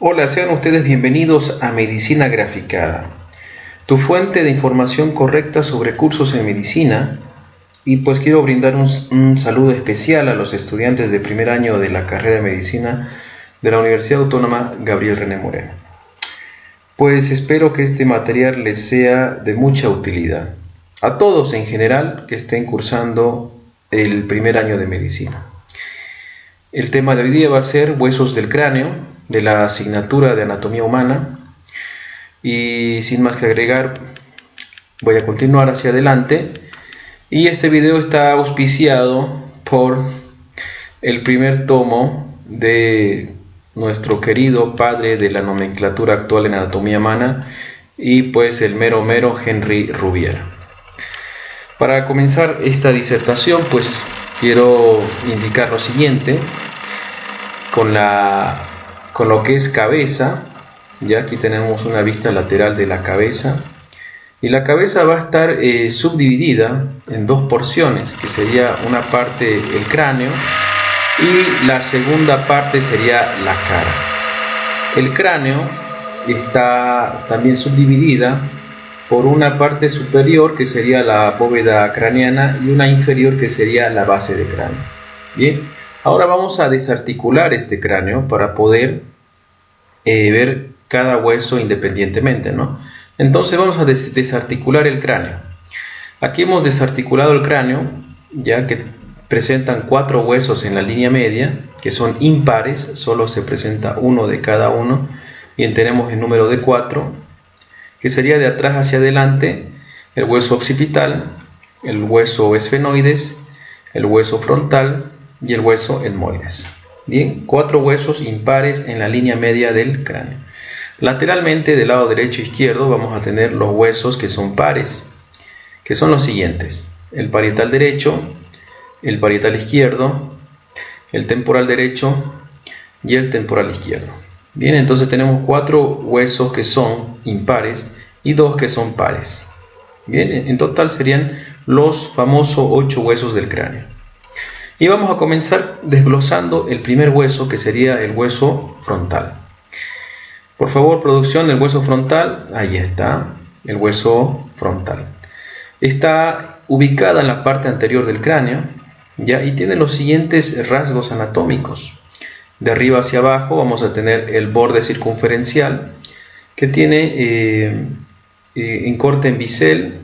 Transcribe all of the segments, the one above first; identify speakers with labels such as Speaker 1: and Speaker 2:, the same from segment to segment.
Speaker 1: Hola, sean ustedes bienvenidos a Medicina Graficada, tu fuente de información correcta sobre cursos en medicina. Y pues quiero brindar un saludo especial a los estudiantes de primer año de la carrera de medicina de la Universidad Autónoma Gabriel René Moreno. Pues espero que este material les sea de mucha utilidad a todos en general que estén cursando el primer año de medicina. El tema de hoy día va a ser huesos del cráneo, de la asignatura de anatomía humana. Y sin más que agregar, voy a continuar hacia adelante. Y este video está auspiciado por el primer tomo de nuestro querido padre de la nomenclatura actual en anatomía humana, y pues el mero Henry Rubiera. Para comenzar esta disertación, pues quiero indicar lo siguiente con lo que es cabeza. Ya aquí tenemos una vista lateral de la cabeza, y la cabeza va a estar subdividida en dos porciones, que sería una parte el cráneo y la segunda parte sería la cara. El cráneo está también subdividida por una parte superior, que sería la bóveda craneana, y una inferior, que sería la base de cráneo. Bien, ahora vamos a desarticular este cráneo para poder ver cada hueso independientemente, ¿no? Entonces vamos a desarticular el cráneo. Aquí hemos desarticulado el cráneo, ya que presentan 4 huesos en la línea media, que son impares, solo se presenta uno de cada uno, y tenemos el número de 4, que sería de atrás hacia adelante el hueso occipital, el hueso esfenoides, el hueso frontal y el hueso etmoides. Bien, 4 huesos impares en la línea media del cráneo. Lateralmente, del lado derecho e izquierdo, vamos a tener los huesos que son pares, que son los siguientes: el parietal derecho, el parietal izquierdo, el temporal derecho y el temporal izquierdo. Bien, entonces tenemos 4 huesos que son impares y 2 que son pares. Bien, en total serían los famosos 8 huesos del cráneo. Y vamos a comenzar desglosando el primer hueso, que sería el hueso frontal. Por favor, producción, el hueso frontal. Ahí está, el hueso frontal. Está ubicada en la parte anterior del cráneo, ¿ya? Y tiene los siguientes rasgos anatómicos. De arriba hacia abajo vamos a tener el borde circunferencial, que tiene en corte en bisel,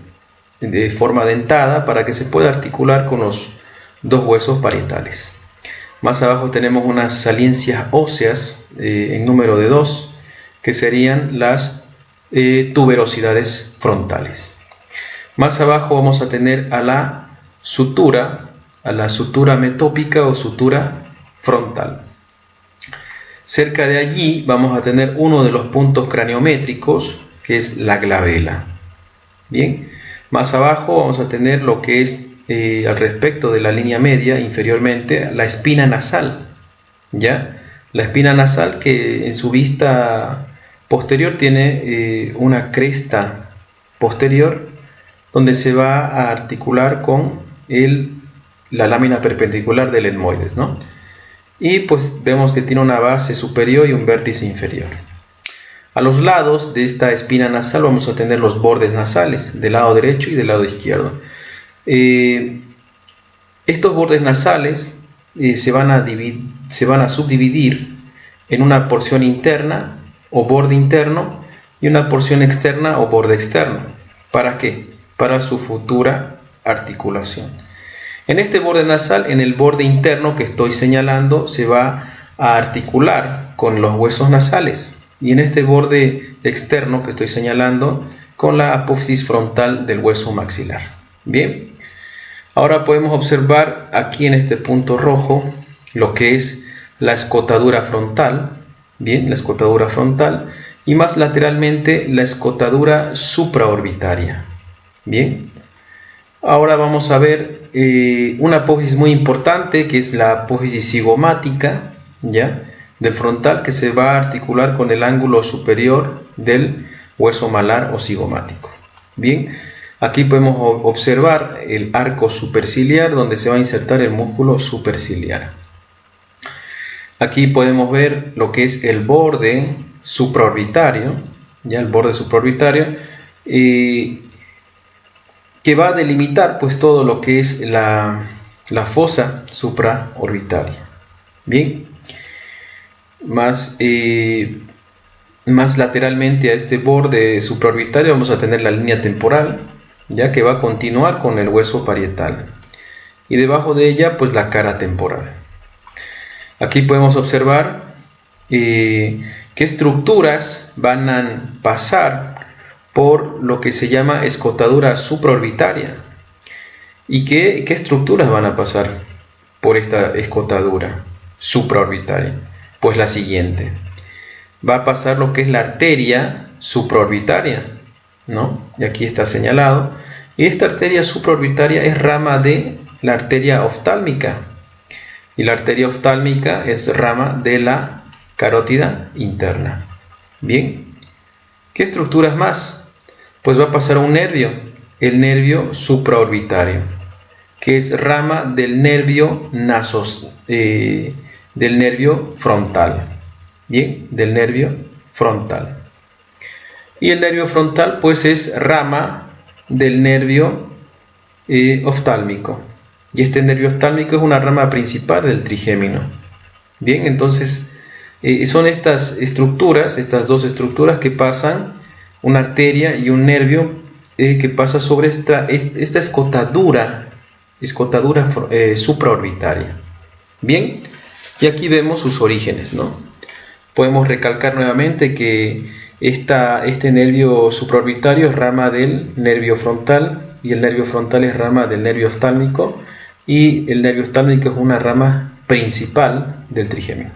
Speaker 1: de forma dentada, para que se pueda articular con los 2 huesos parietales. Más abajo tenemos unas saliencias óseas en número de 2, que serían las tuberosidades frontales. Más abajo vamos a tener a la sutura metópica o sutura frontal. Cerca de allí vamos a tener uno de los puntos craniométricos, que es la glabela. Bien, más abajo vamos a tener lo que es al respecto de la línea media, inferiormente, la espina nasal. ¿Ya? La espina nasal, que en su vista posterior tiene una cresta posterior, donde se va a articular con la lámina perpendicular del etmoides, ¿no? Y pues vemos que tiene una base superior y un vértice inferior. A los lados de esta espina nasal vamos a tener los bordes nasales, del lado derecho y del lado izquierdo. Estos bordes nasales se van a subdividir en una porción interna o borde interno y una porción externa o borde externo. ¿Para qué? Para su futura articulación. En este borde nasal, en el borde interno que estoy señalando, se va a articular con los huesos nasales, y en este borde externo que estoy señalando, con la apófisis frontal del hueso maxilar. Bien, ahora podemos observar aquí en este punto rojo lo que es la escotadura frontal. Bien, la escotadura frontal, y más lateralmente la escotadura supraorbitaria. Bien, ahora vamos a ver una apófisis muy importante, que es la apófisis cigomática, ¿ya?, del frontal, que se va a articular con el ángulo superior del hueso malar o cigomático. Bien, aquí podemos observar el arco superciliar, donde se va a insertar el músculo superciliar. Aquí podemos ver lo que es el borde supraorbitario, ya el borde supraorbitario, que va a delimitar pues todo lo que es la fosa supraorbitaria. Bien, más lateralmente a este borde supraorbitario vamos a tener la línea temporal, ya que va a continuar con el hueso parietal, y debajo de ella pues la cara temporal. Aquí podemos observar qué estructuras van a pasar por lo que se llama escotadura supraorbitaria. ¿Y qué estructuras van a pasar por esta escotadura supraorbitaria? Pues la siguiente. Va a pasar lo que es la arteria supraorbitaria, ¿no? Y aquí está señalado. Y esta arteria supraorbitaria es rama de la arteria oftálmica. Y la arteria oftálmica es rama de la carótida interna. Bien. ¿Qué estructuras más? Pues va a pasar un nervio, el nervio supraorbitario, que es rama del nervio del nervio frontal. Bien, del nervio frontal. Y el nervio frontal pues es rama del nervio oftálmico. Y este nervio oftálmico es una rama principal del trigémino. Bien, entonces son estas estructuras, estas dos estructuras que pasan, una arteria y un nervio que pasa sobre esta escotadura supraorbitaria. Bien, y aquí vemos sus orígenes, ¿no? Podemos recalcar nuevamente que este nervio supraorbitario es rama del nervio frontal, y el nervio frontal es rama del nervio oftálmico, y el nervio oftálmico es una rama principal del trigémino.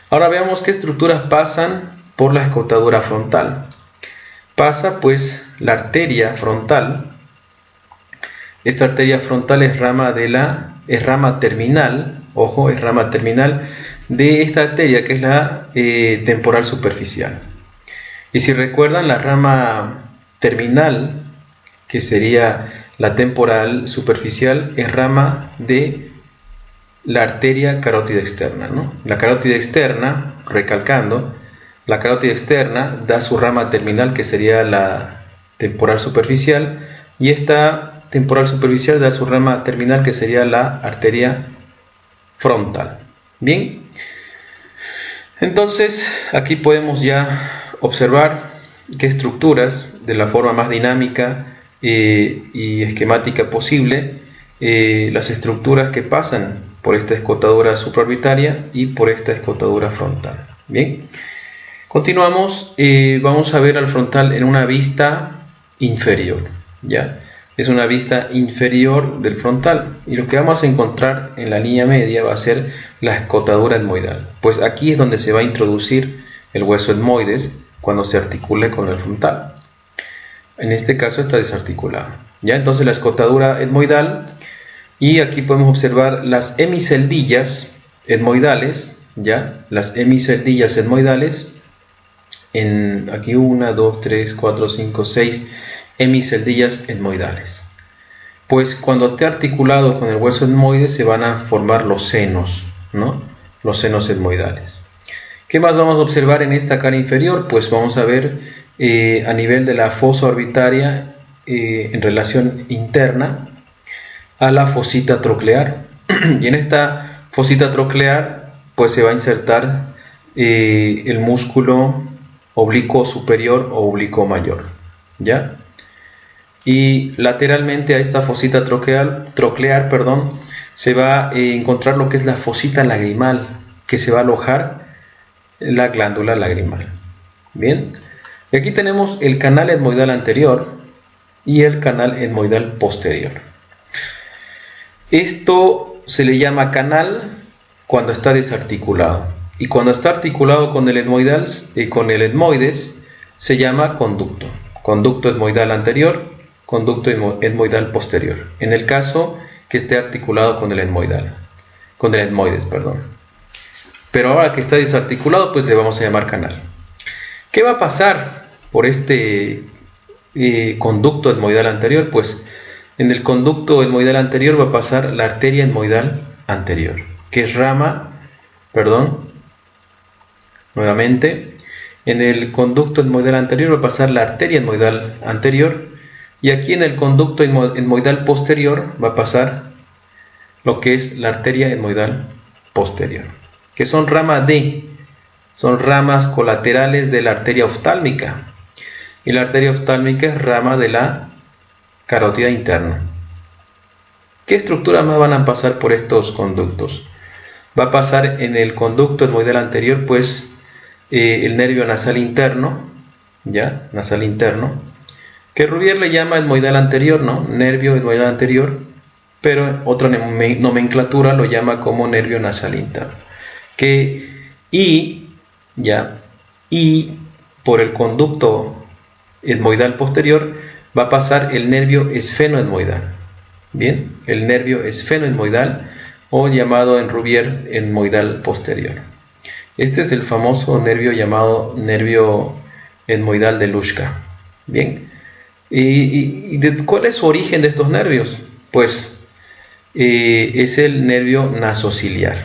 Speaker 1: Ahora veamos qué estructuras pasan por la escotadura frontal. Pasa pues la arteria frontal. Esta arteria frontal es rama terminal, ojo, es rama terminal de esta arteria que es la temporal superficial. Y si recuerdan, la rama terminal, que sería la temporal superficial, es rama de la arteria carótida externa, ¿no? La carótida externa, recalcando, la carótida externa da su rama terminal, que sería la temporal superficial, y esta temporal superficial da su rama terminal, que sería la arteria frontal. Bien, entonces aquí podemos ya observar qué estructuras, de la forma más dinámica y esquemática posible, las estructuras que pasan por esta escotadura supraorbitaria y por esta escotadura frontal. Bien, continuamos. Vamos a ver al frontal en una vista inferior, ¿ya? Es una vista inferior del frontal, y lo que vamos a encontrar en la línea media va a ser la escotadura etmoidal, pues aquí es donde se va a introducir el hueso etmoides cuando se articule con el frontal. En este caso está desarticulado, ¿ya? Entonces la escotadura etmoidal, y aquí podemos observar las hemiceldillas etmoidales, ¿ya? Las hemiceldillas etmoidales, aquí 1, 2, 3, 4, 5, 6 hemiceldillas etmoidales. Pues cuando esté articulado con el hueso etmoide se van a formar los senos, ¿no? Los senos etmoidales. ¿Qué más vamos a observar en esta cara inferior? Pues vamos a ver a nivel de la fosa orbitaria en relación interna a la fosita troclear. Y en esta fosita troclear pues se va a insertar el músculo oblicuo superior o oblicuo mayor, ¿ya? Y lateralmente a esta fosita troclear, se va a encontrar lo que es la fosita lagrimal, que se va a alojar la glándula lagrimal. Bien, y aquí tenemos el canal etmoidal anterior y el canal etmoidal posterior. Esto se le llama canal cuando está desarticulado, y cuando está articulado con el etmoides se llama conducto. Conducto etmoidal anterior, conducto etmoidal posterior, en el caso que esté articulado con el etmoides, perdón. Pero ahora que está desarticulado, pues le vamos a llamar canal. ¿Qué va a pasar por este conducto etmoidal anterior? Pues en el conducto etmoidal anterior va a pasar la arteria etmoidal anterior, que es rama, nuevamente, En el conducto etmoidal anterior va a pasar la arteria etmoidal anterior, y aquí en el conducto etmoidal posterior va a pasar lo que es la arteria etmoidal posterior, que son rama D, son ramas colaterales de la arteria oftálmica, y la arteria oftálmica es rama de la carótida interna. ¿Qué estructuras más van a pasar por estos conductos? Va a pasar en el conducto etmoidal anterior, pues, el nervio nasal interno, ¿ya? Nasal interno, que Rubier le llama etmoidal anterior, ¿no? Nervio etmoidal anterior, pero otra nomenclatura lo llama como nervio nasal interno. Y por el conducto etmoidal posterior va a pasar el nervio esfenoetmoidal. Bien, el nervio esfenoetmoidal, o llamado en Rubier etmoidal posterior. Este es el famoso nervio llamado nervio etmoidal de Luschka. Bien, ¿cuál es su origen de estos nervios? Pues es el nervio nasociliar,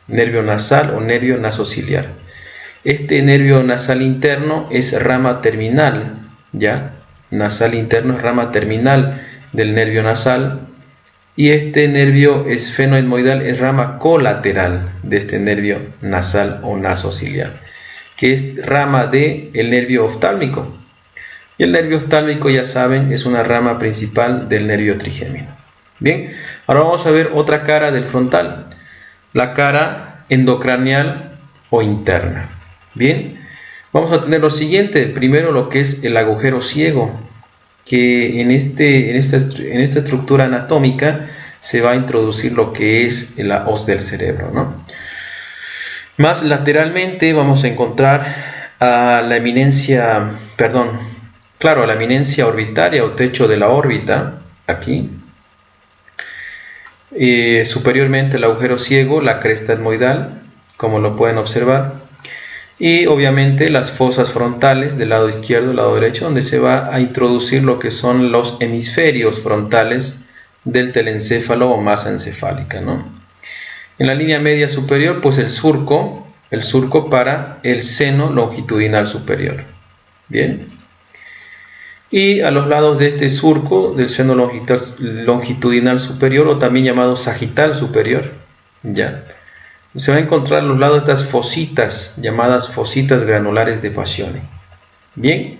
Speaker 1: nervio nasal o nervio nasociliar. Este nervio nasal interno es rama terminal, ¿ya? Nasal interno es rama terminal del nervio nasal, y este nervio esfenoetmoidal es rama colateral de este nervio nasal o nasociliar, que es rama del nervio oftálmico. Y el nervio oftálmico, ya saben, es una rama principal del nervio trigémino. Bien, ahora vamos a ver otra cara del frontal, la cara endocranial o interna. Bien, vamos a tener lo siguiente. Primero, lo que es el agujero ciego, que en esta estructura anatómica se va a introducir lo que es la hoz del cerebro, ¿no? Más lateralmente vamos a encontrar a la eminencia, a la eminencia orbitaria o techo de la órbita, aquí. Superiormente el agujero ciego, la cresta etmoidal, como lo pueden observar. Y obviamente las fosas frontales del lado izquierdo y lado derecho, donde se va a introducir lo que son los hemisferios frontales del telencéfalo o masa encefálica, ¿no? En la línea media superior, pues el surco para el seno longitudinal superior. Bien. Y a los lados de este surco del seno longitudinal superior, o también llamado sagital superior, ¿ya?, se va a encontrar a los lados de estas fositas, llamadas fositas granulares de Passioni. Bien,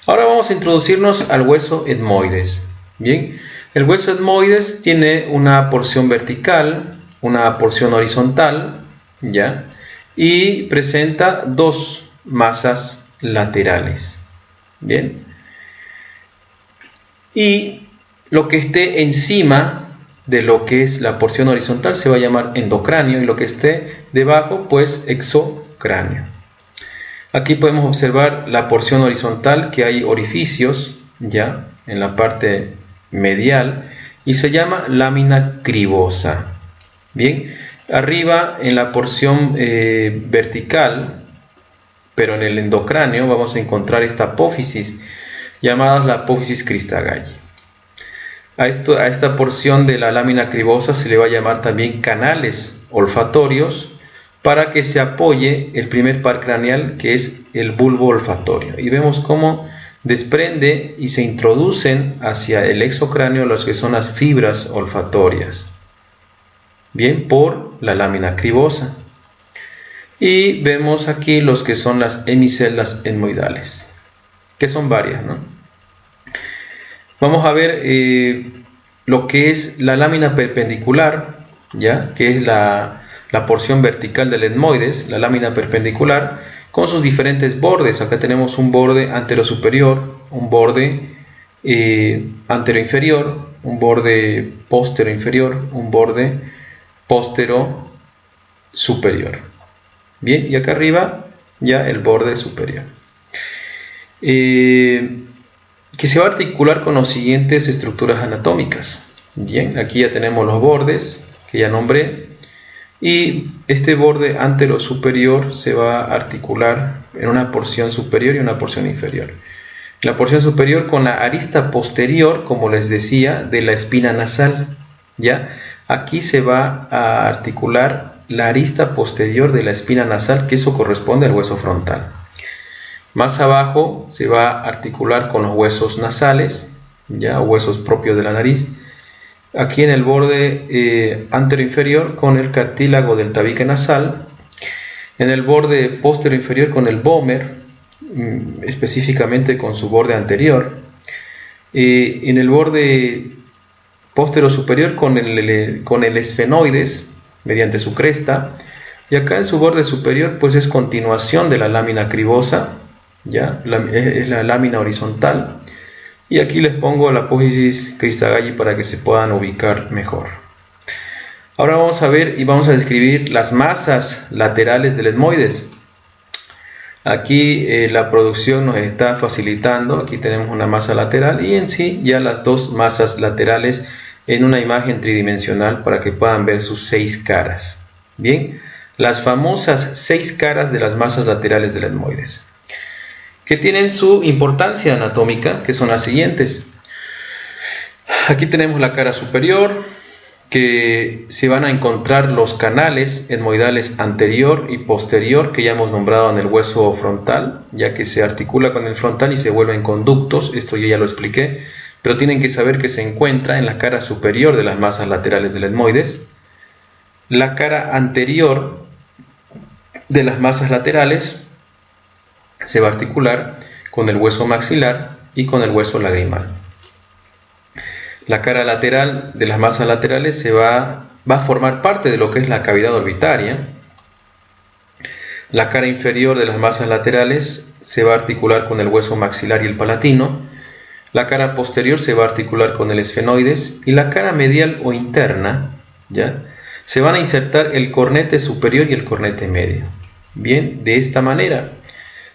Speaker 1: ahora vamos a introducirnos al hueso etmoides. Bien, el hueso etmoides tiene una porción vertical, una porción horizontal, ¿ya?, y presenta dos masas laterales. Bien, y lo que esté encima de lo que es la porción horizontal se va a llamar endocráneo, y lo que esté debajo, pues exocráneo. Aquí podemos observar la porción horizontal, que hay orificios ya en la parte medial, y se llama lámina cribosa. Bien, arriba en la porción vertical, pero en el endocráneo, vamos a encontrar esta apófisis, llamada la apófisis Christgau. A esta porción de la lámina cribosa se le va a llamar también canales olfatorios, para que se apoye el primer par craneal, que es el bulbo olfatorio. Y vemos cómo desprende y se introducen hacia el exocráneo los que son las fibras olfatorias. Bien, por la lámina cribosa. Y vemos aquí los que son las hemicelas etmoidales, que son varias, ¿no? Vamos a ver lo que es la lámina perpendicular, ¿ya?, que es la porción vertical del etmoides, la lámina perpendicular, con sus diferentes bordes. Acá tenemos un borde anterosuperior, un borde anteroinferior, un borde posteroinferior, un borde postero superior. Bien, y acá arriba ya el borde superior. Que se va a articular con las siguientes estructuras anatómicas. Bien, aquí ya tenemos los bordes que ya nombré, y este borde antero superior se va a articular en una porción superior y una porción inferior. La porción superior con la arista posterior, como les decía, de la espina nasal. ¿Ya? Aquí se va a articular la arista posterior de la espina nasal, que eso corresponde al hueso frontal. Más abajo se va a articular con los huesos nasales, ya, huesos propios de la nariz. Aquí en el borde anteroinferior con el cartílago del tabique nasal. En el borde posterior inferior con el vómer, específicamente con su borde anterior. En el borde posterior superior con el esfenoides mediante su cresta. Y acá en su borde superior pues es continuación de la lámina cribosa, ¿ya? Es la lámina horizontal. Y aquí les pongo la apófisis Christagalli para que se puedan ubicar mejor. Ahora vamos a ver y vamos a describir las masas laterales del etmoides. Aquí la producción nos está facilitando. Aquí tenemos una masa lateral y en sí ya las dos masas laterales en una imagen tridimensional para que puedan ver sus 6 caras. Bien, las famosas 6 caras de las masas laterales del etmoides, que tienen su importancia anatómica, que son las siguientes. Aquí tenemos la cara superior, que se van a encontrar los canales etmoidales anterior y posterior, que ya hemos nombrado en el hueso frontal, ya que se articula con el frontal y se vuelven conductos. Esto yo ya lo expliqué, pero tienen que saber que se encuentra en la cara superior de las masas laterales del etmoides. La cara anterior de las masas laterales se va a articular con el hueso maxilar y con el hueso lagrimal. La cara lateral de las masas laterales va a formar parte de lo que es la cavidad orbitaria. La cara inferior de las masas laterales se va a articular con el hueso maxilar y el palatino. La cara posterior se va a articular con el esfenoides. Y la cara medial o interna, ¿ya?, se van a insertar el cornete superior y el cornete medio. Bien, de esta manera.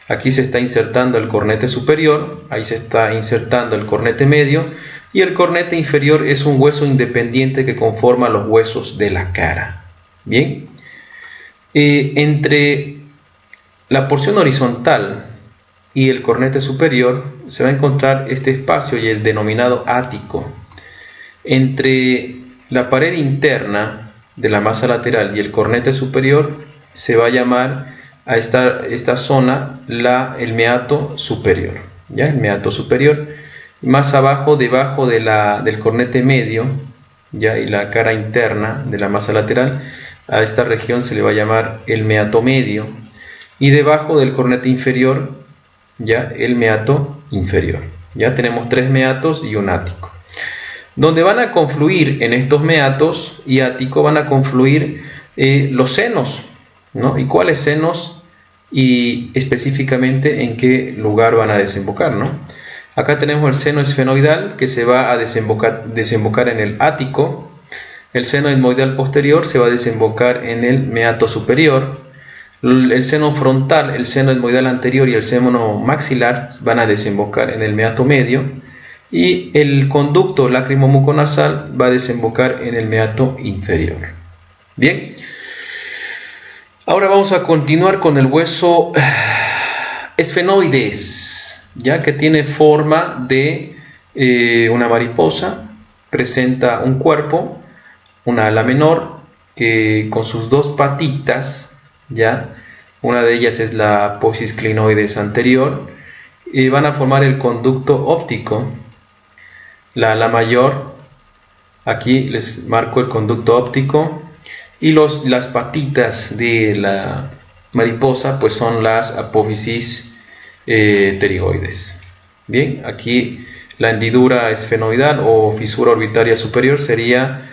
Speaker 1: Aquí se está insertando el cornete superior, ahí se está insertando el cornete medio, y el cornete inferior es un hueso independiente que conforma los huesos de la cara. Bien, entre la porción horizontal y el cornete superior se va a encontrar este espacio y el denominado ático. Entre la pared interna de la masa lateral y el cornete superior se va a llamar a esta zona el meato superior, ¿ya? El meato superior. Más abajo, debajo del cornete medio, ¿ya?, y la cara interna de la masa lateral, a esta región se le va a llamar el meato medio. Y debajo del cornete inferior, ¿ya?, el meato inferior. Ya tenemos 3 meatos y un ático. Donde van a confluir en estos meatos y ático van a confluir los senos, ¿no? ¿Y cuáles senos? Y específicamente en qué lugar van a desembocar, ¿no? Acá tenemos el seno esfenoidal que se va a desembocar en el ático. El seno etmoidal posterior se va a desembocar en el meato superior. El seno frontal, el seno etmoidal anterior y el seno maxilar van a desembocar en el meato medio. Y el conducto lacrimomuconasal va a desembocar en el meato inferior. Bien. Ahora vamos a continuar con el hueso esfenoides, ya que tiene forma de una mariposa, presenta un cuerpo, una ala menor, que con sus 2 patitas, ya, una de ellas es la apófisis clinoides anterior, y van a formar el conducto óptico. La ala mayor, aquí les marco el conducto óptico. Y las patitas de la mariposa pues son las apófisis pterigoides. Bien, aquí la hendidura esfenoidal o fisura orbitaria superior sería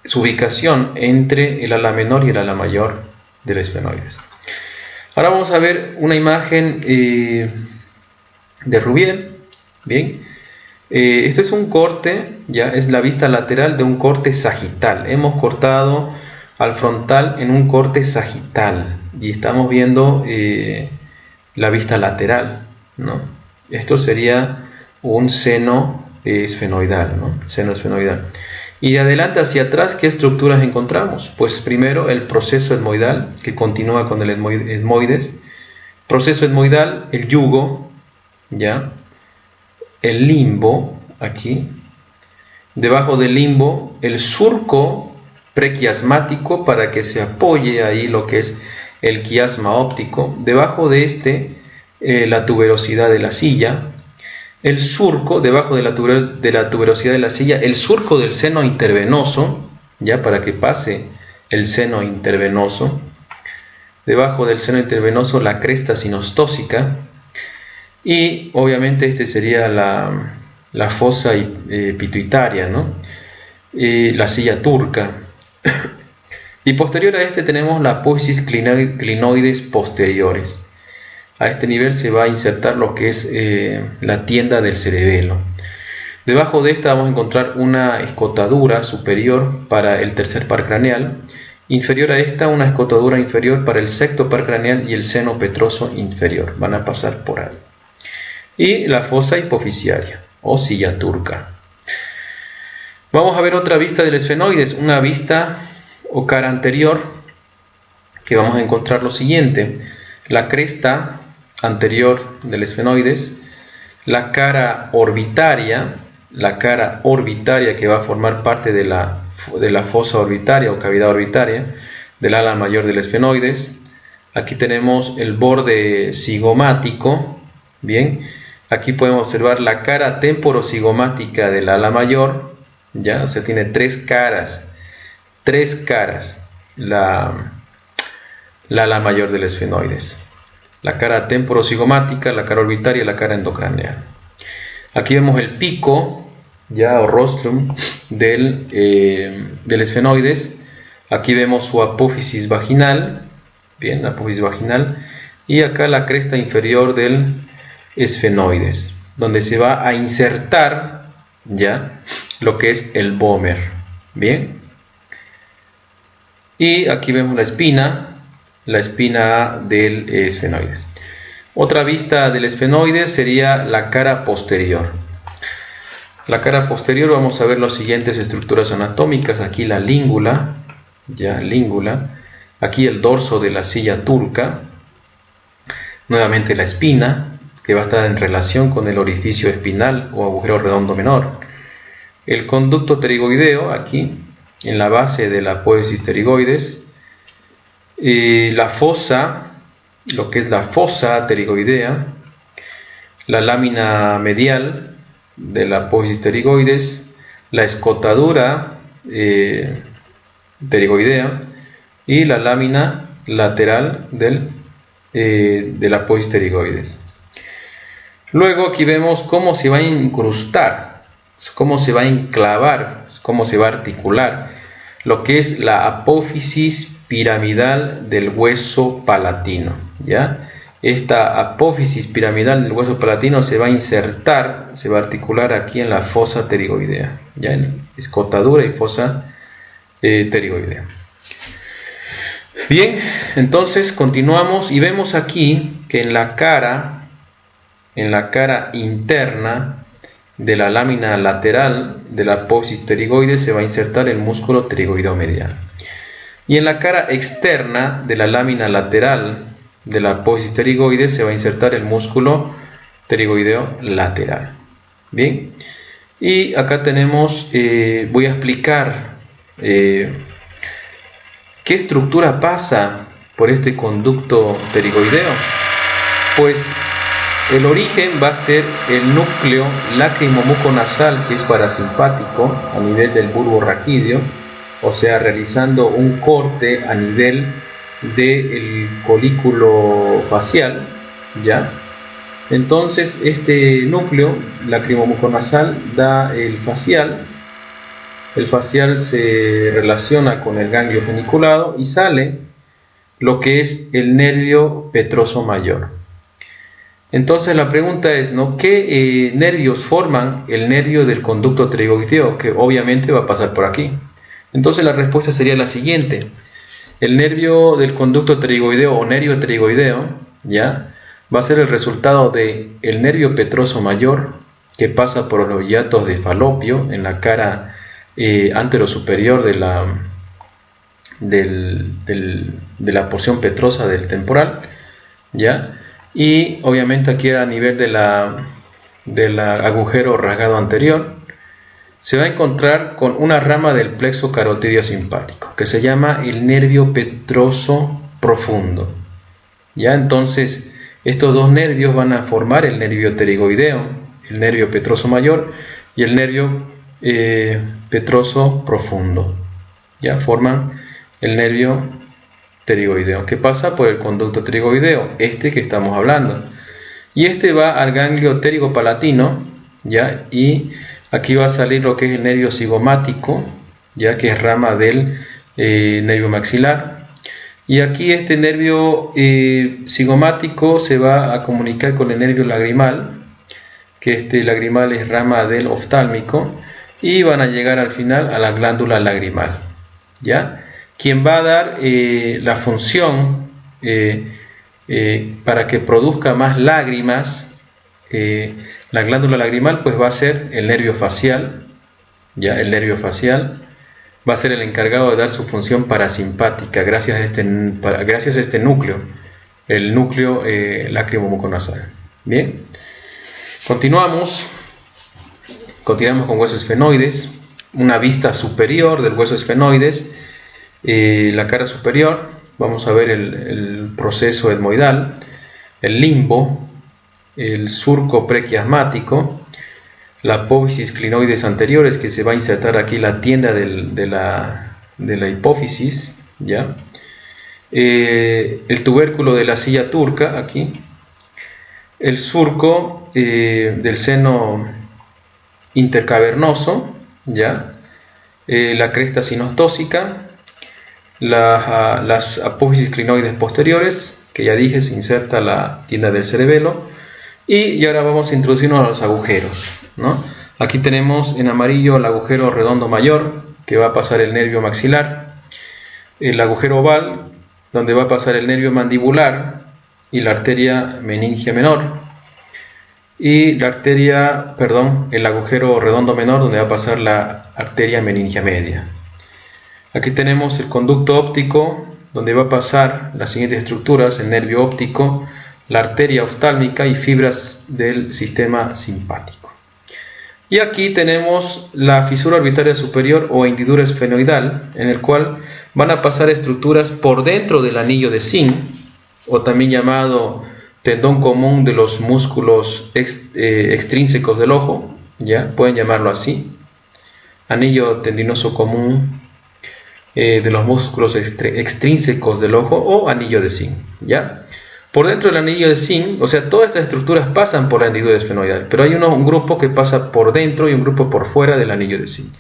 Speaker 1: su ubicación entre el ala menor y el ala mayor del esfenoides. Ahora vamos a ver una imagen de Rouvier. Bien. Este es un corte, ya es la vista lateral de un corte sagital. Hemos cortado al frontal en un corte sagital y estamos viendo la vista lateral, ¿no? Esto sería un seno esfenoidal, ¿no? Seno esfenoidal. Y de adelante hacia atrás, ¿qué estructuras encontramos? Pues primero el proceso etmoidal, que continúa con el etmoides. Proceso etmoidal, el yugo, ¿ya? El limbo, aquí. Debajo del limbo, el surco prequiasmático para que se apoye ahí lo que es el quiasma óptico, debajo de este la tuberosidad de la silla, el surco, debajo de la tuberosidad de la silla, el surco del seno intervenoso, ya para que pase el seno intervenoso, debajo del seno intervenoso la cresta sinostósica, y obviamente este sería la fosa pituitaria, ¿no? La silla turca. Y posterior a este tenemos la apófisis clinoides posteriores. A este nivel se va a insertar lo que es la tienda del cerebelo. Debajo de esta vamos a encontrar una escotadura superior para el tercer par craneal. Inferior a esta, una escotadura inferior para el sexto par craneal y el seno petroso inferior. Van a pasar por ahí. Y la fosa hipofisiaria o silla turca. Vamos a ver otra vista del esfenoides, una vista o cara anterior, que vamos a encontrar lo siguiente: la cresta anterior del esfenoides, la cara orbitaria que va a formar parte de la fosa orbitaria o cavidad orbitaria del ala mayor del esfenoides. Aquí tenemos el borde cigomático, bien. Aquí podemos observar la cara temporocigomática del ala mayor, ya, o sea, tiene tres caras, la ala mayor del esfenoides. La cara temporocigomática, la cara orbitaria y la cara endocraneal. Aquí vemos el pico, ya, o rostrum del esfenoides. Aquí vemos su apófisis vaginal, bien, la apófisis vaginal, y acá la cresta inferior del esfenoides, donde se va a insertar ya lo que es el vómer, bien. Y aquí vemos la espina del esfenoides. Otra vista del esfenoides sería la cara posterior. La cara posterior vamos a ver las siguientes estructuras anatómicas. Aquí la língula, aquí el dorso de la silla turca, nuevamente la espina, que va a estar en relación con el orificio espinal o agujero redondo menor. El conducto pterigoideo, aquí, en la base de la apófisis pterigoides. La fosa, lo que es la fosa pterigoidea, la lámina medial de la apófisis pterigoides, la escotadura pterigoidea y la lámina lateral de la apófisis pterigoides. Luego aquí vemos cómo se va a incrustar, cómo se va a enclavar, cómo se va a articular lo que es la apófisis piramidal del hueso palatino, ¿ya? Esta apófisis piramidal del hueso palatino se va a insertar, se va a articular aquí en la fosa pterigoidea, ya, en escotadura y fosa pterigoidea. Bien, entonces continuamos y vemos aquí que en la cara interna de la lámina lateral de la apófisis pterigoides se va a insertar el músculo pterigoideo medial. Y en la cara externa de la lámina lateral de la apófisis pterigoides se va a insertar el músculo pterigoideo lateral. Bien, y acá tenemos, voy a explicar qué estructura pasa por este conducto pterigoideo. Pues el origen va a ser el núcleo lacrimomuconasal, que es parasimpático a nivel del bulbo raquídeo, o sea, realizando un corte a nivel del colículo facial, ¿ya? Entonces este núcleo lacrimomuconasal da el facial se relaciona con el ganglio geniculado y sale lo que es el nervio petroso mayor. Entonces la pregunta es, ¿no?, ¿qué nervios forman el nervio del conducto pterigoideo? Que obviamente va a pasar por aquí. Entonces la respuesta sería la siguiente: el nervio del conducto pterigoideo o nervio pterigoideo, ¿ya?, va a ser el resultado del nervio petroso mayor, que pasa por los hiatos de Falopio en la cara anterosuperior de la porción petrosa del temporal, ¿ya? Y obviamente aquí a nivel del agujero rasgado anterior se va a encontrar con una rama del plexo carotidio simpático que se llama el nervio petroso profundo. Ya, entonces estos dos nervios van a formar el nervio pterigoideo, el nervio petroso mayor y el nervio petroso profundo. Ya forman el nervio pterigoideo, que pasa por el conducto pterigoideo, que estamos hablando. Y va al ganglio pterigopalatino, ya, y aquí va a salir lo que es el nervio cigomático, ya que es rama del nervio maxilar. Y aquí este nervio cigomático se va a comunicar con el nervio lagrimal, que lagrimal es rama del oftálmico, y van a llegar al final a la glándula lagrimal, ¿ya? Quien va a dar la función para que produzca más lágrimas, la glándula lagrimal, pues va a ser el nervio facial, ¿ya? El nervio facial va a ser el encargado de dar su función parasimpática gracias a este núcleo, el núcleo lacrimomuconasal. Bien, continuamos con huesos esfenoides, una vista superior del hueso esfenoides, la cara superior. Vamos a ver el proceso etmoidal, el limbo, el surco prequiasmático, la apófisis clinoides anteriores, que se va a insertar aquí la tienda de la hipófisis, ¿ya? El tubérculo de la silla turca, aquí, el surco del seno intercavernoso, ¿ya? La cresta sinostósica, las apófisis clinoides posteriores, que ya dije, se inserta la tienda del cerebelo. Y ahora vamos a introducirnos a los agujeros, ¿no? Aquí tenemos en amarillo el agujero redondo mayor, que va a pasar el nervio maxilar, el agujero oval, donde va a pasar el nervio mandibular y la arteria meningia menor, y el agujero redondo menor, donde va a pasar la arteria meningia media. Aquí tenemos el conducto óptico, donde va a pasar las siguientes estructuras: el nervio óptico, la arteria oftálmica y fibras del sistema simpático. Y aquí tenemos la fisura orbitaria superior o hendidura esfenoidal, en el cual van a pasar estructuras por dentro del anillo de Zinc, o también llamado tendón común de los músculos extrínsecos del ojo, ya pueden llamarlo así, anillo tendinoso común de los músculos extrínsecos del ojo, o anillo de Zinc, ya. Por dentro del anillo de Zinc, o sea, todas estas estructuras pasan por la hendidura esfenoidal, pero hay un grupo que pasa por dentro y un grupo por fuera del anillo de Zinc.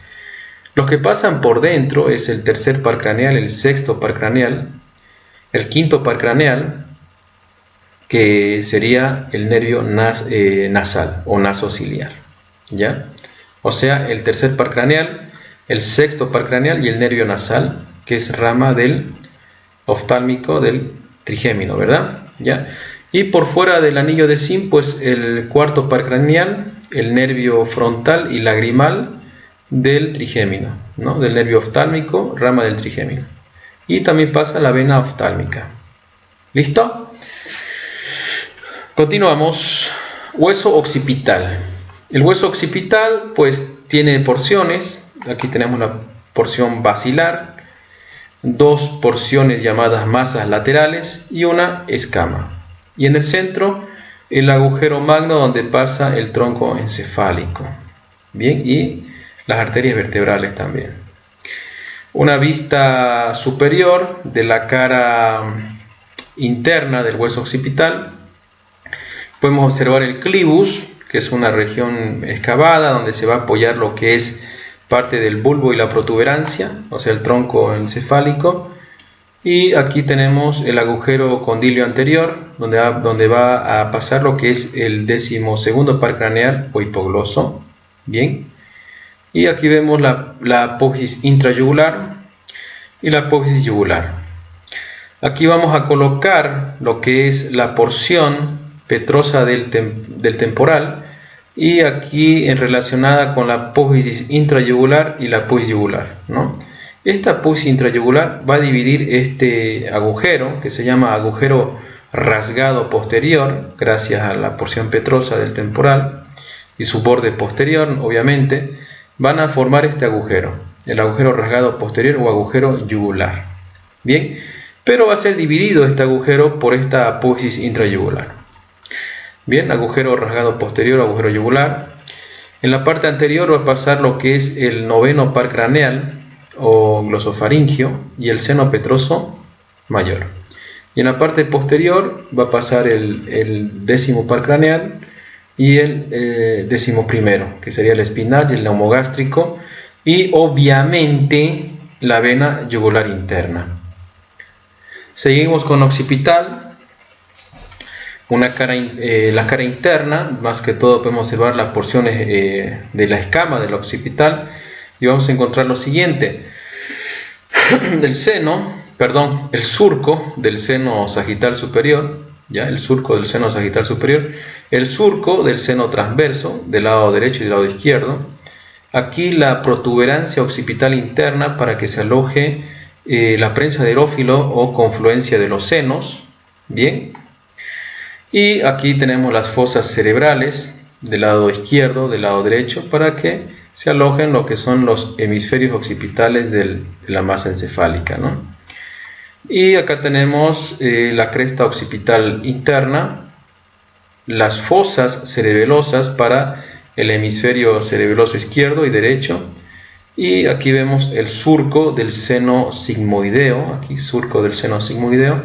Speaker 1: Los que pasan por dentro es el tercer par craneal, el sexto par craneal, el quinto par craneal, que sería el nervio nasal o nasociliar, ¿ya? O sea, el tercer par craneal, el sexto par craneal y el nervio nasal, que es rama del oftálmico del trigémino, ¿verdad? ¿Ya? Y por fuera del anillo de Zinc, pues el cuarto par craneal, el nervio frontal y lagrimal del trigémino, ¿no? Del nervio oftálmico, rama del trigémino. Y también pasa la vena oftálmica. ¿Listo? Continuamos. Hueso occipital. El hueso occipital, pues, tiene porciones. Aquí tenemos la porción basilar, dos porciones llamadas masas laterales y una escama. Y en el centro, el agujero magno donde pasa el tronco encefálico. Bien, y las arterias vertebrales también. Una vista superior de la cara interna del hueso occipital. Podemos observar el clivus, que es una región excavada donde se va a apoyar lo que es parte del bulbo y la protuberancia, o sea, el tronco encefálico. Y aquí tenemos el agujero condilio anterior, donde va a pasar lo que es el 12º par craneal o hipogloso. Bien. Y aquí vemos la apófisis intrayugular y la apófisis yugular. Aquí vamos a colocar lo que es la porción petrosa del temporal, y aquí relacionada con la apófisis intrayugular y la apófisis yugular, ¿no? Esta apófisis intrayugular va a dividir este agujero, que se llama agujero rasgado posterior, gracias a la porción petrosa del temporal y su borde posterior, obviamente, van a formar este agujero, el agujero rasgado posterior o agujero yugular. Bien, pero va a ser dividido este agujero por esta apófisis intrayugular. Bien, agujero rasgado posterior, agujero yugular. En la parte anterior va a pasar lo que es el noveno par craneal o glosofaringio y el seno petroso mayor. Y en la parte posterior va a pasar el décimo par craneal y el décimo primero, que sería el espinal y el neumogástrico, y obviamente la vena yugular interna. Seguimos con occipital, la cara interna. Más que todo podemos observar las porciones de la escama del occipital y vamos a encontrar lo siguiente: el surco del seno sagital superior, ¿ya? El surco del seno sagital superior, el surco del seno transverso del lado derecho y del lado izquierdo. Aquí la protuberancia occipital interna para que se aloje la prensa de aerófilo o confluencia de los senos. Bien. Y aquí tenemos las fosas cerebrales del lado izquierdo, del lado derecho, para que se alojen lo que son los hemisferios occipitales de la masa encefálica, ¿no? Y acá tenemos la cresta occipital interna, las fosas cerebelosas para el hemisferio cerebeloso izquierdo y derecho, y aquí vemos el surco del seno sigmoideo, aquí surco del seno sigmoideo,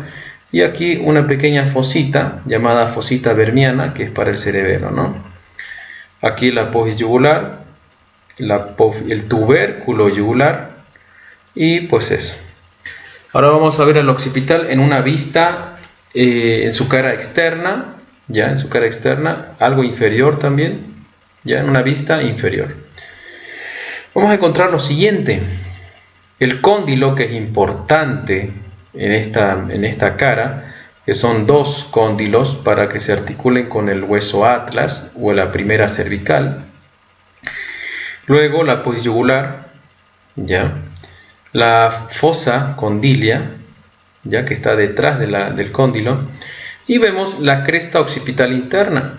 Speaker 1: y aquí una pequeña fosita llamada fosita vermiana, que es para el cerebelo, ¿no? Aquí la apófisis yugular, el tubérculo yugular, y pues eso. Ahora vamos a ver al occipital en una vista en su cara externa, ya en su cara externa, algo inferior también, ya en una vista inferior. Vamos a encontrar lo siguiente: el cóndilo, que es importante en esta cara, que son dos cóndilos para que se articulen con el hueso atlas o la primera cervical. Luego la apófisis yugular, ya, la fosa condilia, ya, que está detrás del cóndilo, y vemos la cresta occipital interna,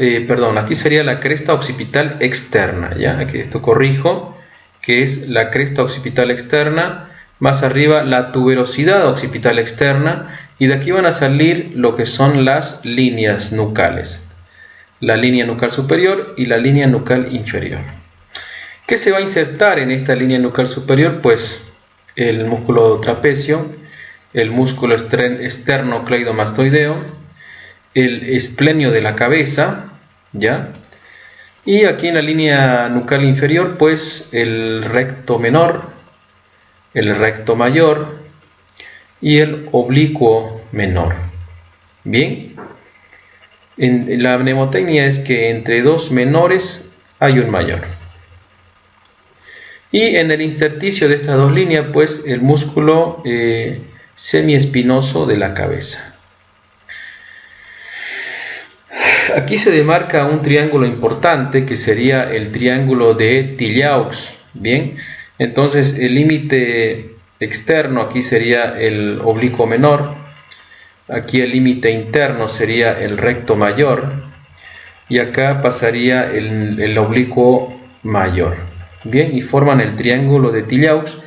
Speaker 1: aquí sería la cresta occipital externa, ya, aquí esto corrijo, que es la cresta occipital externa. Más arriba la tuberosidad occipital externa, y de aquí van a salir lo que son las líneas nucales, la línea nucal superior y la línea nucal inferior. ¿Qué se va a insertar en esta línea nucal superior? Pues el músculo trapecio, el músculo esternocleidomastoideo, el esplenio de la cabeza, ¿ya? Y aquí en la línea nucal inferior, pues el recto menor, el recto mayor y el oblicuo menor. Bien, en la mnemotecnia es que entre dos menores hay un mayor. Y en el intersticio de estas dos líneas, pues el músculo semiespinoso de la cabeza. Aquí se demarca un triángulo importante que sería el triángulo de Tillaux. Bien, entonces el límite externo aquí sería el oblicuo menor, aquí el límite interno sería el recto mayor y acá pasaría el oblicuo mayor. Bien, y forman el triángulo de Tillaux,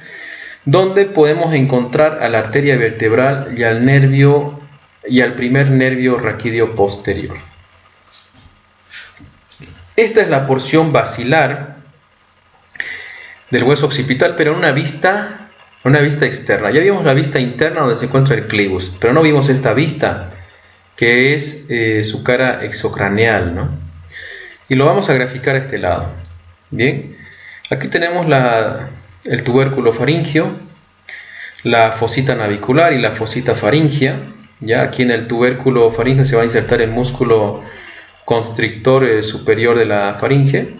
Speaker 1: donde podemos encontrar a la arteria vertebral y al nervio y al primer nervio raquídeo posterior. Esta es la porción basilar del hueso occipital, pero en una vista externa. Ya vimos la vista interna donde se encuentra el clivus, pero no vimos esta vista, que es su cara exocraneal, ¿no? Y lo vamos a graficar a este lado. Bien, aquí tenemos el tubérculo faringio, la fosita navicular y la fosita faringea. Ya aquí en el tubérculo faringeo se va a insertar el músculo constrictor superior de la faringe,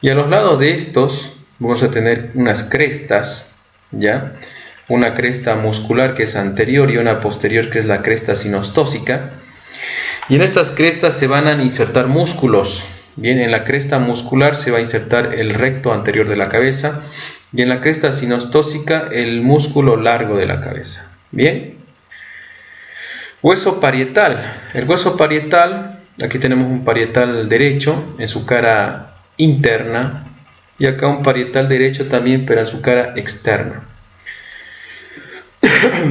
Speaker 1: y a los lados de estos vamos a tener unas crestas, ¿ya? Una cresta muscular que es anterior y una posterior que es la cresta sinostósica, y en estas crestas se van a insertar músculos. Bien, en la cresta muscular se va a insertar el recto anterior de la cabeza y en la cresta sinostósica el músculo largo de la cabeza. Bien, hueso parietal. El hueso parietal, aquí tenemos un parietal derecho en su cara interna y acá un parietal derecho también, pero en su cara externa.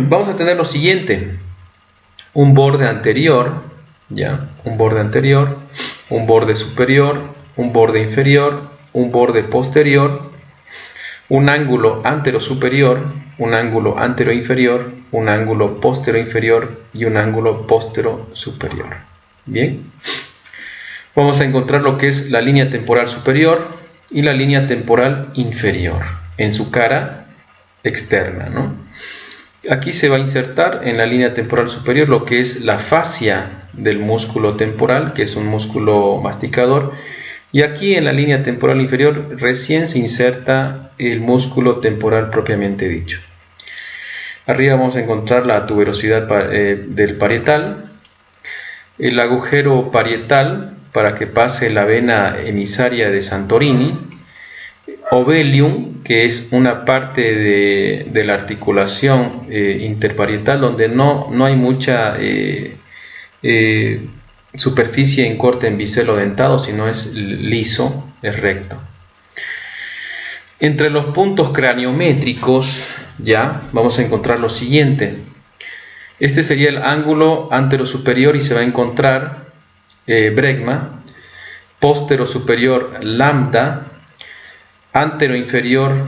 Speaker 1: vamos a tener lo siguiente: un borde anterior, ¿ya? Un borde anterior, un borde superior, un borde inferior, un borde posterior, un ángulo antero-superior, un ángulo antero-inferior, un ángulo postero-inferior y un ángulo postero-superior. Bien, vamos a encontrar lo que es la línea temporal superior y la línea temporal inferior en su cara externa, ¿no? Aquí se va a insertar en la línea temporal superior lo que es la fascia del músculo temporal, que es un músculo masticador, y aquí en la línea temporal inferior recién se inserta el músculo temporal propiamente dicho. Arriba vamos a encontrar la tuberosidad del parietal, el agujero parietal para que pase la vena emisaria de Santorini, ovelium, que es una parte de la articulación interparietal donde no hay mucha superficie en corte en biselo dentado, sino es liso, es recto. Entre los puntos craniométricos ya vamos a encontrar lo siguiente. Este sería el ángulo antero-superior y se va a encontrar bregma, postero-superior lambda, antero-inferior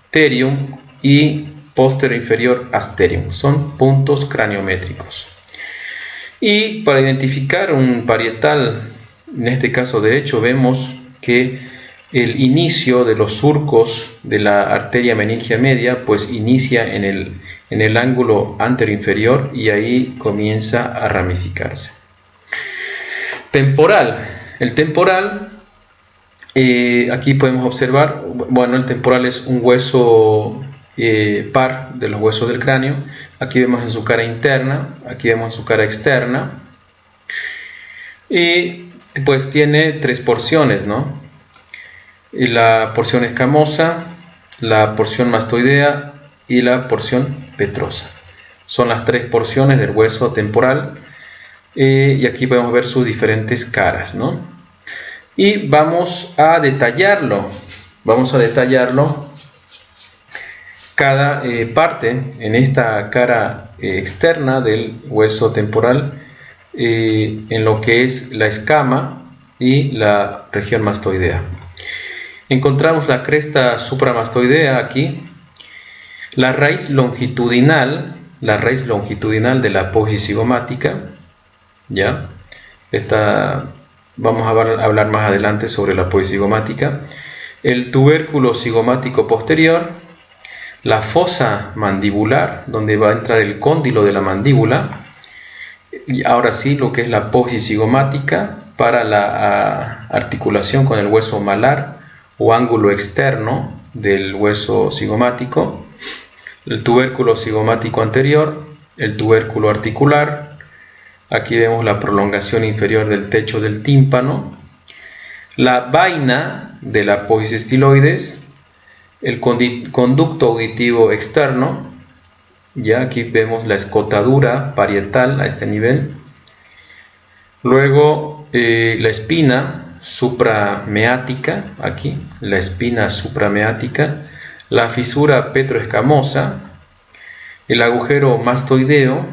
Speaker 1: terium y postero-inferior asterium. Son puntos craniométricos. Y para identificar un parietal, en este caso derecho, vemos que el inicio de los surcos de la arteria meningia media pues inicia en el ángulo antero-inferior y ahí comienza a ramificarse. Temporal. El temporal, aquí podemos observar, bueno, el temporal es un hueso par de los huesos del cráneo. Aquí vemos en su cara interna, aquí vemos en su cara externa, y pues tiene tres porciones, ¿no? Y la porción escamosa, la porción mastoidea y la porción petrosa. Son las tres porciones del hueso temporal, y aquí podemos ver sus diferentes caras, ¿no? Y vamos a detallarlo cada parte en esta cara externa del hueso temporal, en lo que es la escama y la región mastoidea. Encontramos la cresta supramastoidea aquí, la raíz longitudinal de la apófisis cigomática, ¿ya? Vamos a hablar más adelante sobre la apófisis cigomática, el tubérculo cigomático posterior, la fosa mandibular, donde va a entrar el cóndilo de la mandíbula, y ahora sí lo que es la apófisis cigomática para la articulación con el hueso malar o ángulo externo del hueso cigomático, el tubérculo cigomático anterior, el tubérculo articular, aquí vemos la prolongación inferior del techo del tímpano, la vaina de la apófisis estiloides, el conducto auditivo externo, ya aquí vemos la escotadura parietal a este nivel, luego la espina suprameática, aquí la espina suprameática, la fisura petroescamosa, el agujero mastoideo,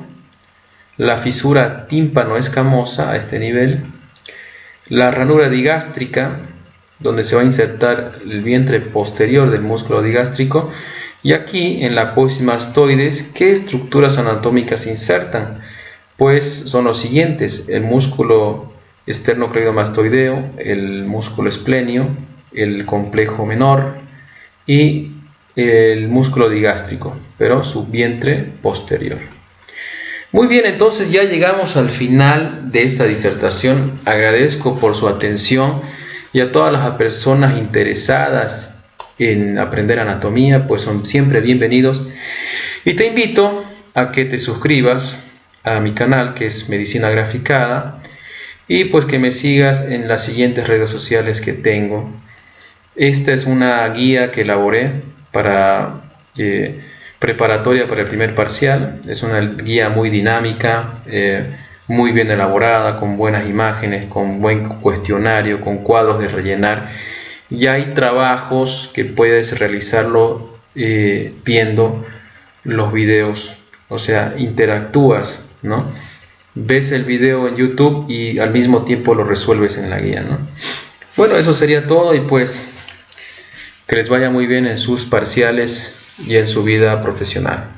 Speaker 1: la fisura tímpano-escamosa a este nivel, la ranura digástrica, donde se va a insertar el vientre posterior del músculo digástrico, y aquí en la apófisis mastoides, ¿qué estructuras anatómicas insertan? Pues son los siguientes: el músculo esternocleidomastoideo, el músculo esplenio, el complejo menor y el músculo digástrico, pero su vientre posterior. Muy bien, entonces ya llegamos al final de esta disertación. Agradezco por su atención, y a todas las personas interesadas en aprender anatomía, pues son siempre bienvenidos. Y te invito a que te suscribas a mi canal, que es Medicina Graficada, y pues que me sigas en las siguientes redes sociales que tengo. Esta es una guía que elaboré para preparatoria para el primer parcial. Es una guía muy dinámica, muy bien elaborada, con buenas imágenes, con buen cuestionario, con cuadros de rellenar. Y hay trabajos que puedes realizarlo viendo los videos, o sea, interactúas, ¿no? Ves el video en YouTube y al mismo tiempo lo resuelves en la guía, ¿no? Bueno, eso sería todo y pues que les vaya muy bien en sus parciales y en su vida profesional.